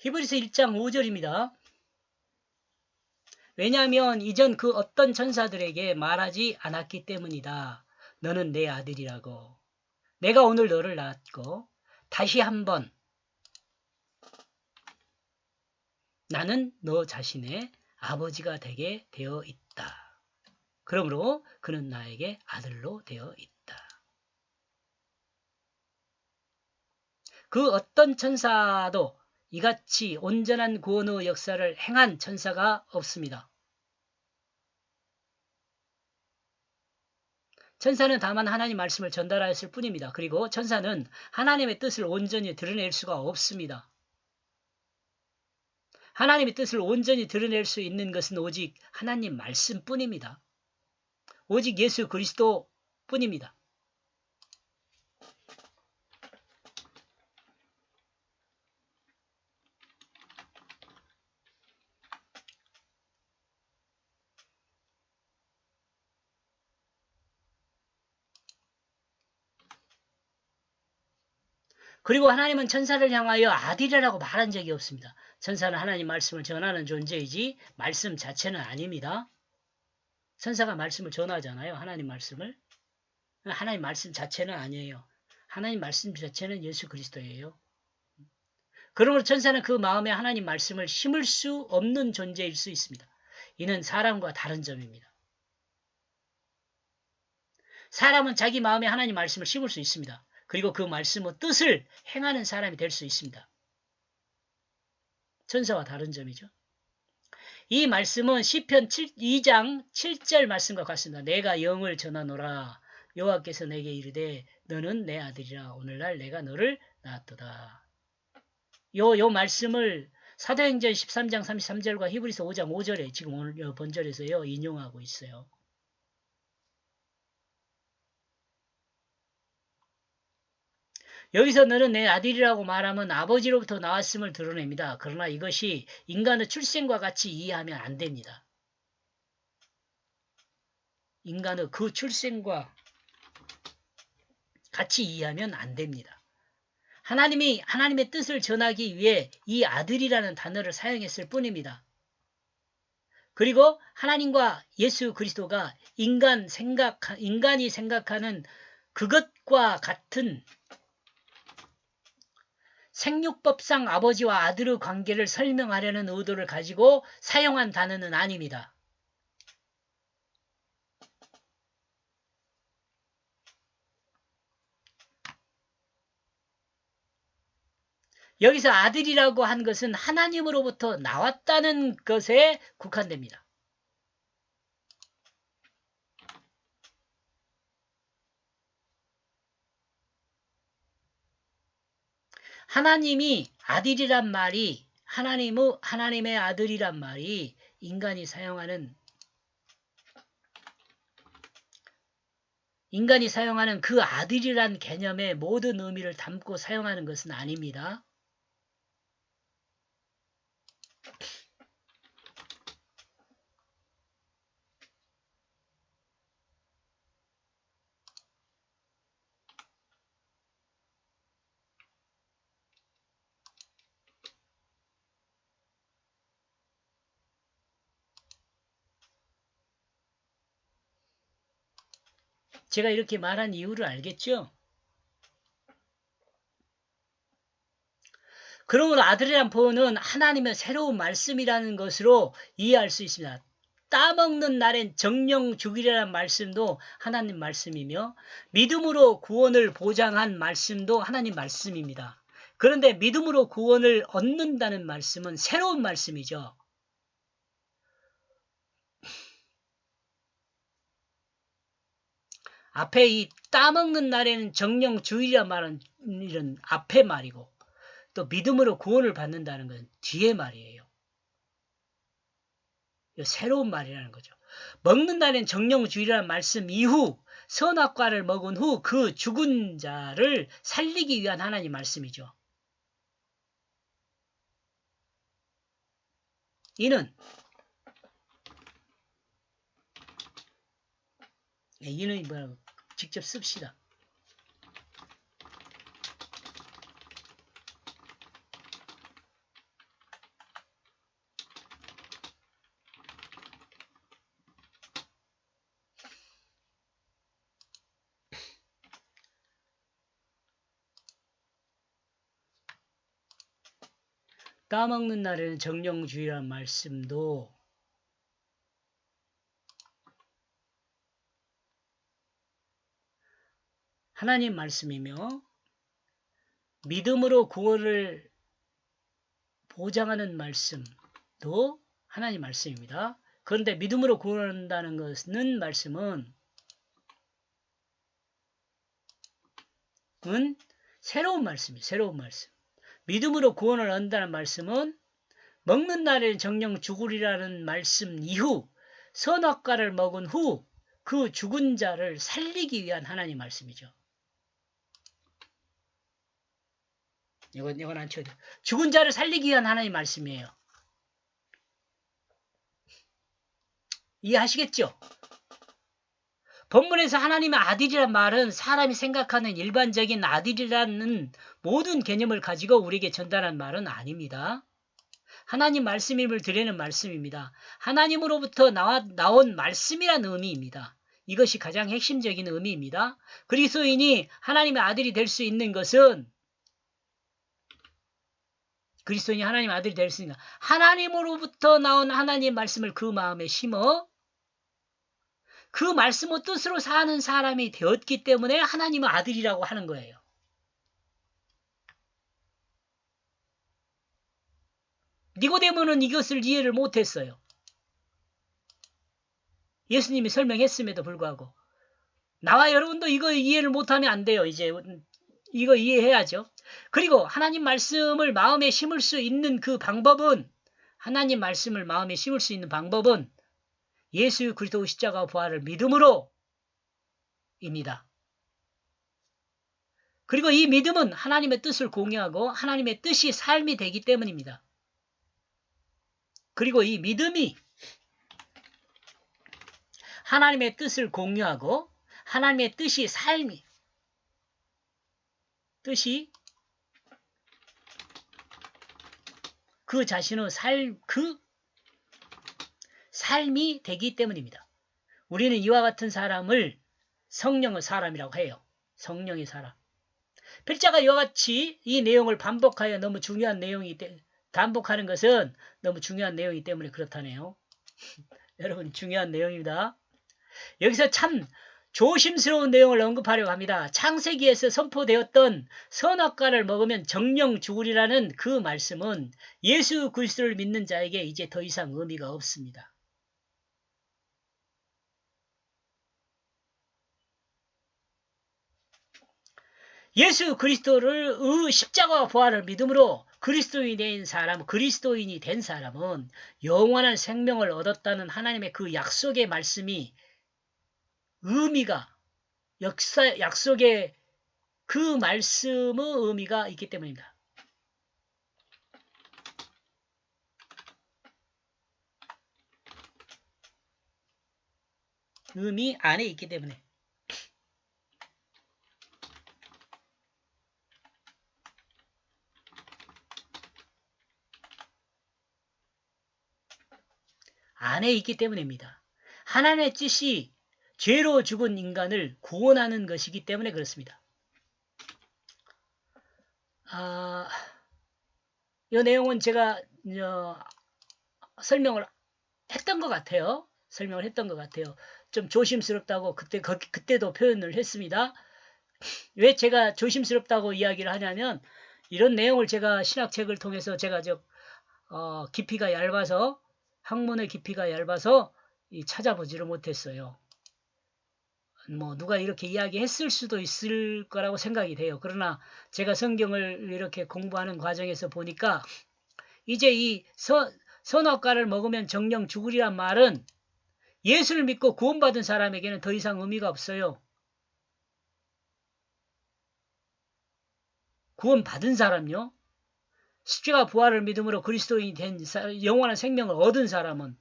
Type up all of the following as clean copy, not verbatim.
히브리서 1장 5절입니다. 왜냐하면 이전 그 어떤 천사들에게 말하지 않았기 때문이다. 너는 내 아들이라고. 내가 오늘 너를 낳았고 다시 한번 나는 너 자신의 아버지가 되게 되어 있다. 그러므로 그는 나에게 아들로 되어 있다. 그 어떤 천사도 이같이 온전한 구원의 역사를 행한 천사가 없습니다. 천사는 다만 하나님 말씀을 전달하였을 뿐입니다. 그리고 천사는 하나님의 뜻을 온전히 드러낼 수가 없습니다. 하나님의 뜻을 온전히 드러낼 수 있는 것은 오직 하나님 말씀뿐입니다. 오직 예수 그리스도 뿐입니다. 그리고 하나님은 천사를 향하여 아들이라고 말한 적이 없습니다. 천사는 하나님 말씀을 전하는 존재이지 말씀 자체는 아닙니다. 천사가 말씀을 전하잖아요. 하나님 말씀을. 하나님 말씀 자체는 아니에요. 하나님 말씀 자체는 예수 그리스도예요. 그러므로 천사는 그 마음에 하나님 말씀을 심을 수 없는 존재일 수 있습니다. 이는 사람과 다른 점입니다. 사람은 자기 마음에 하나님 말씀을 심을 수 있습니다. 그리고 그 말씀의 뜻을 행하는 사람이 될 수 있습니다. 천사와 다른 점이죠. 이 말씀은 시편 2장 7절 말씀과 같습니다. 내가 영을 전하노라. 여호와께서 내게 이르되 너는 내 아들이라. 오늘날 내가 너를 낳았도다. 요 말씀을 사도행전 13장 33절과 히브리서 5장 5절에 지금 오늘 본절에서요 인용하고 있어요. 여기서 너는 내 아들이라고 말하면 아버지로부터 나왔음을 드러냅니다. 그러나 이것이 인간의 출생과 같이 이해하면 안 됩니다. 인간의 그 출생과 같이 이해하면 안 됩니다. 하나님이 하나님의 뜻을 전하기 위해 이 아들이라는 단어를 사용했을 뿐입니다. 그리고 하나님과 예수 그리스도가 인간이 생각하는 그것과 같은 생육법상 아버지와 아들의 관계를 설명하려는 의도를 가지고 사용한 단어는 아닙니다. 여기서 아들이라고 한 것은 하나님으로부터 나왔다는 것에 국한됩니다. 하나님의 아들이란 말이 인간이 사용하는 그 아들이란 개념의 모든 의미를 담고 사용하는 것은 아닙니다. 제가 이렇게 말한 이유를 알겠죠? 그러므로 아들이란 표현은 하나님의 새로운 말씀이라는 것으로 이해할 수 있습니다. 따먹는 날엔 정령 죽이라는 말씀도 하나님 말씀이며 믿음으로 구원을 보장한 말씀도 하나님 말씀입니다. 그런데 믿음으로 구원을 얻는다는 말씀은 새로운 말씀이죠. 앞에 이 따먹는 날에는 정령 주의란 말은 이런 앞에 말이고 또 믿음으로 구원을 받는다는 건 뒤에 말이에요. 새로운 말이라는 거죠. 먹는 날엔 정령주의라는 말씀 이후 선악과를 먹은 후 그 죽은 자를 살리기 위한 하나님 말씀이죠. 이는 뭐라고 직접 씁시다. 따먹는 날에는 정령주의란 말씀도 하나님 말씀이며 믿음으로 구원을 보장하는 말씀도 하나님 말씀입니다. 그런데 믿음으로 구원한다는 것은 말씀은 새로운 말씀이에요. 새로운 말씀. 믿음으로 구원을 얻는다는 말씀은 먹는 날에는 정령 죽으리라는 말씀 이후 선악과를 먹은 후 그 죽은 자를 살리기 위한 하나님 말씀이죠. 이건 안 쳐도 돼요. 죽은 자를 살리기 위한 하나님 말씀이에요. 이해하시겠죠? 본문에서 하나님의 아들이란 말은 사람이 생각하는 일반적인 아들이라는 모든 개념을 가지고 우리에게 전달한 말은 아닙니다. 하나님 말씀임을 드리는 말씀입니다. 하나님으로부터 나온 말씀이라는 의미입니다. 이것이 가장 핵심적인 의미입니다. 그리스도인이 하나님의 아들이 될 수 있는 것은 그리스도인이 하나님의 아들이 될 수 있는 하나님으로부터 나온 하나님 말씀을 그 마음에 심어 그 말씀의 뜻으로 사는 사람이 되었기 때문에 하나님의 아들이라고 하는 거예요. 니고데모는 이것을 이해를 못했어요. 예수님이 설명했음에도 불구하고 나와 여러분도 이거 이해를 못하면 안 돼요. 이제 이거 이해해야죠. 그리고 하나님 말씀을 마음에 심을 수 있는 그 방법은 하나님 말씀을 마음에 심을 수 있는 방법은 예수 그리스도 십자가 부활을 믿음으로 입니다. 그리고 이 믿음은 하나님의 뜻을 공유하고 하나님의 뜻이 삶이 되기 때문입니다. 그리고 이 믿음이 하나님의 뜻을 공유하고 하나님의 뜻이 그 자신의 삶이 되기 때문입니다. 우리는 이와 같은 사람을 성령의 사람이라고 해요. 성령의 사람. 필자가 이와 같이 이 내용을 반복하여 너무 중요한 내용이 반복하는 것은 너무 중요한 내용이기 때문에 그렇다네요. 여러분 중요한 내용입니다. 여기서 참 조심스러운 내용을 언급하려고 합니다. 창세기에서 선포되었던 선악과를 먹으면 정령 죽으리라는 그 말씀은 예수 그리스도를 믿는 자에게 이제 더 이상 의미가 없습니다. 예수 그리스도를 십자가와 부활을 믿음으로 그리스도인이 된 사람은 영원한 생명을 얻었다는 하나님의 그 약속의 말씀이 의미가 약속의 그 말씀의 의미가 있기 때문입니다. 의미 안에 있기 때문에 안에 있기 때문입니다. 하나님의 뜻이 죄로 죽은 인간을 구원하는 것이기 때문에 그렇습니다. 이 내용은 제가 설명을 했던 것 같아요. 좀 조심스럽다고 그때도 표현을 했습니다. 왜 제가 조심스럽다고 이야기를 하냐면 이런 내용을 제가 신학책을 통해서 제가 깊이가 얇아서 학문의 깊이가 얇아서 찾아보지를 못했어요. 누가 이렇게 이야기했을 수도 있을 거라고 생각이 돼요. 그러나 제가 성경을 이렇게 공부하는 과정에서 보니까 이제 이 선악과를 먹으면 정령 죽으리란 말은 예수를 믿고 구원받은 사람에게는 더 이상 의미가 없어요. 구원받은 사람요. 십자가 부활을 믿음으로 그리스도인이 된 영원한 생명을 얻은 사람은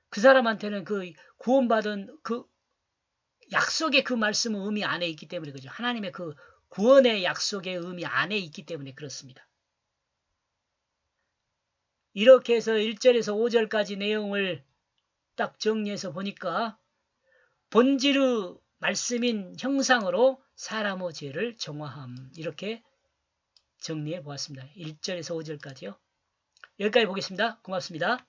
그 사람한테는 그 구원받은 그 약속의 그 말씀의 의미 안에 있기 때문에 그죠. 하나님의 그 구원의 약속의 의미 안에 있기 때문에 그렇습니다. 이렇게 해서 1절에서 5절까지 내용을 딱 정리해서 보니까 본질의 말씀인 형상으로 사람의 죄를 정화함 이렇게 정리해 보았습니다. 1절에서 5절까지요. 여기까지 보겠습니다. 고맙습니다.